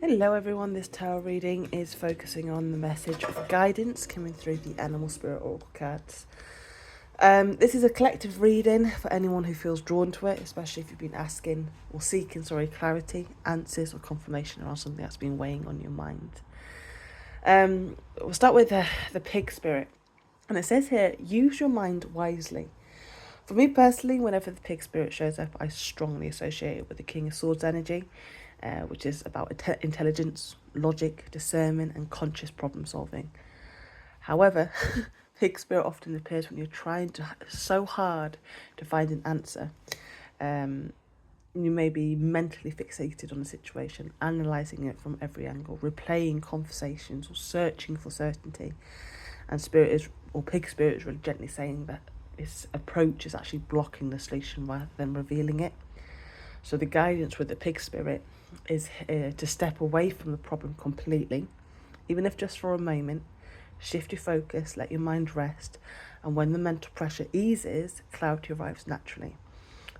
Hello everyone, this tarot reading is focusing on the message of guidance coming through the Animal Spirit Oracle cards. This is a collective reading for anyone who feels drawn to it, especially if you've been asking or seeking clarity, answers or confirmation around something that's been weighing on your mind. We'll start with the pig spirit. And it says here, use your mind wisely. For me personally, whenever the pig spirit shows up, I strongly associate it with the King of Swords energy, which is about intelligence, logic, discernment, and conscious problem solving. However, pig spirit often appears when you're trying so hard to find an answer. You may be mentally fixated on a situation, analysing it from every angle, replaying conversations, or searching for certainty. And pig spirit is really gently saying that its approach is actually blocking the solution rather than revealing it. So the guidance with the pig spirit is to step away from the problem completely, even if just for a moment. Shift your focus, let your mind rest, and when the mental pressure eases, clarity arrives naturally.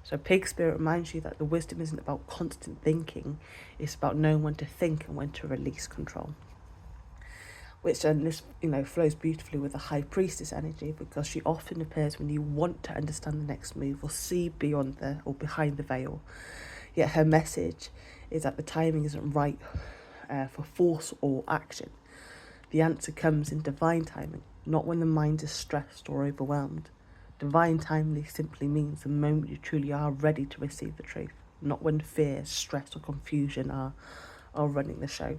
So pig spirit reminds you that the wisdom isn't about constant thinking, it's about knowing when to think and when to release control. Which then this flows beautifully with the high priestess energy, because she often appears when you want to understand the next move or see beyond or behind the veil. Yet her message is that the timing isn't right for force or action. The answer comes in divine timing, not when the mind is stressed or overwhelmed. Divine timing simply means the moment you truly are ready to receive the truth, not when fear, stress or confusion are running the show.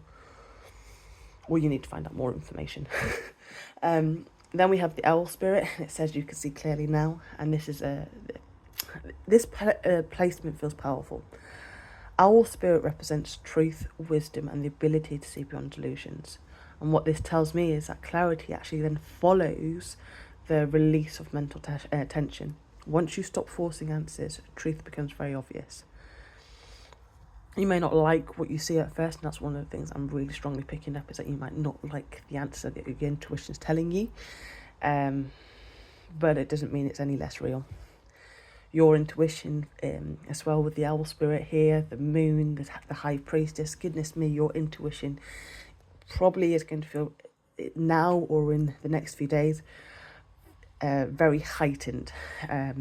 Or you need to find out more information. Then we have the owl spirit, and it says you can see clearly now, and this placement feels powerful. Owl spirit represents truth, wisdom, and the ability to see beyond delusions. And what this tells me is that clarity actually then follows the release of mental tension. Once you stop forcing answers, truth becomes very obvious. You may not like what you see at first, and that's one of the things I'm really strongly picking up, is that you might not like the answer that your intuition is telling you, but it doesn't mean it's any less real. Your intuition, as well with the owl spirit here, the moon, the high priestess, goodness me, your intuition probably is going to feel now or in the next few days very heightened.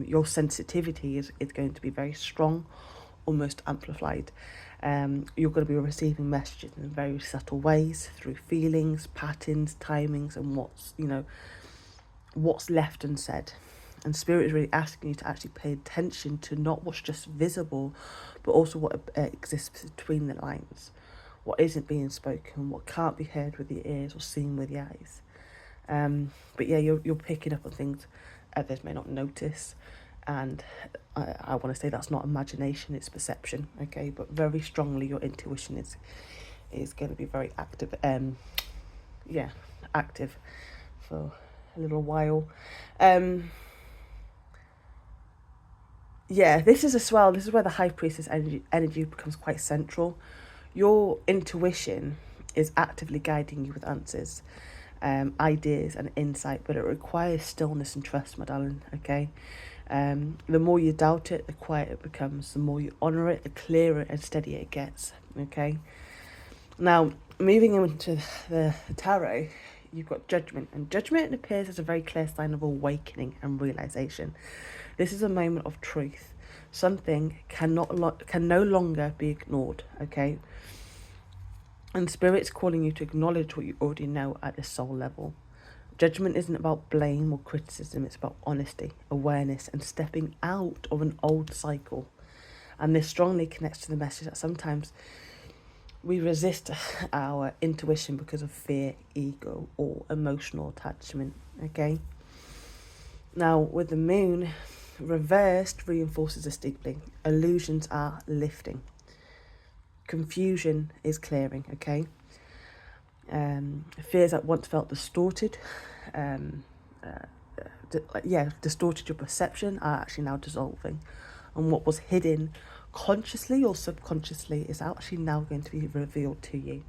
Your sensitivity is going to be very strong, almost amplified. You're going to be receiving messages in very subtle ways through feelings, patterns, timings, and what's left unsaid. And spirit is really asking you to actually pay attention to not what's just visible, but also what exists between the lines, what isn't being spoken, what can't be heard with the ears or seen with the eyes. But yeah, you're picking up on things others may not notice, and I want to say that's not imagination, it's perception, okay? But very strongly your intuition is going to be very active, active for a little while. This is where the high priestess energy becomes quite central. Your intuition is actively guiding you with answers, ideas and insight, but it requires stillness and trust, my darling, okay? The more you doubt it, the quieter it becomes. The more you honour it, the clearer and steadier it gets, okay? Now, moving into the tarot, you've got judgment, and judgment appears as a very clear sign of awakening and realisation. This is a moment of truth. Something can no longer be ignored, okay? And Spirit's calling you to acknowledge what you already know at the soul level. Judgment isn't about blame or criticism, it's about honesty, awareness, and stepping out of an old cycle. And this strongly connects to the message that sometimes we resist our intuition because of fear, ego, or emotional attachment, okay? Now, with the moon, reversed reinforces this deeply. Illusions are lifting. Confusion is clearing, okay? Fears that once felt distorted, distorted your perception, are actually now dissolving. And what was hidden consciously or subconsciously is actually now going to be revealed to you,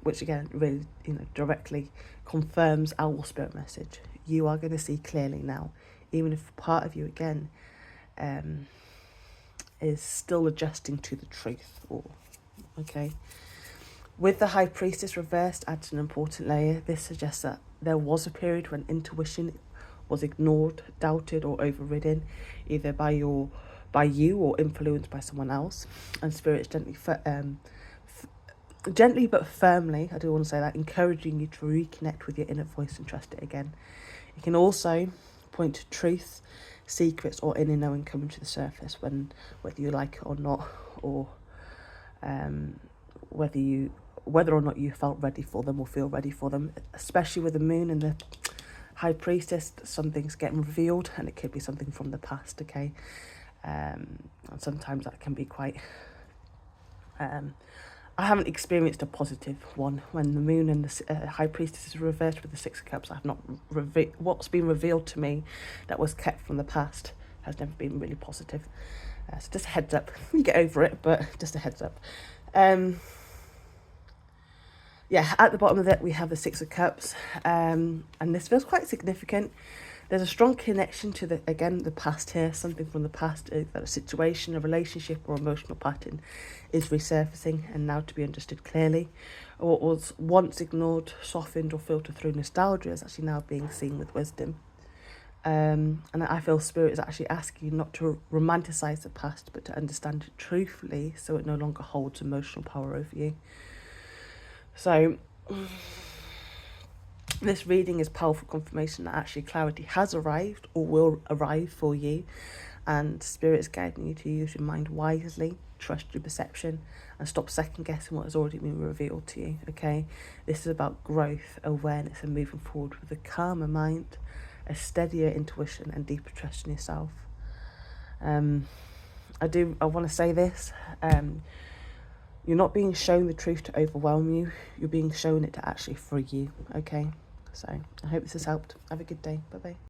which again really directly confirms our spirit message. You are going to see clearly now, even if part of you again is still adjusting to the truth. Okay. With the High Priestess reversed adds an important layer. This suggests that there was a period when intuition was ignored, doubted, or overridden, either by you or influenced by someone else. And Spirit's gently but firmly, I do want to say that, encouraging you to reconnect with your inner voice and trust it again. It can also point to truth, secrets, or inner knowing coming to the surface whether you like it or not, or whether or not you felt ready for them or feel ready for them. Especially with the moon and the High Priestess, something's getting revealed, and it could be something from the past, okay? And sometimes that can be quite... I haven't experienced a positive one. When the moon and the High Priestess is reversed with the Six of Cups, I've not what's been revealed to me that was kept from the past has never been really positive. So just a heads up. You get over it, but just a heads up. Yeah, at the bottom of it, we have the Six of Cups, and this feels quite significant. There's a strong connection to the past here, something from the past, that a situation, a relationship, or emotional pattern is resurfacing and now to be understood clearly. Or what was once ignored, softened, or filtered through nostalgia is actually now being seen with wisdom. And I feel Spirit is actually asking you not to romanticize the past, but to understand it truthfully so it no longer holds emotional power over you. So... this reading is powerful confirmation that actually clarity has arrived or will arrive for you, and Spirit is guiding you to use your mind wisely, trust your perception, and stop second guessing what has already been revealed to you, okay? This is about growth, awareness, and moving forward with a calmer mind, a steadier intuition, and deeper trust in yourself. I want to say this, you're not being shown the truth to overwhelm you, you're being shown it to actually free you, okay? So I hope this has helped. Have a good day. Bye-bye.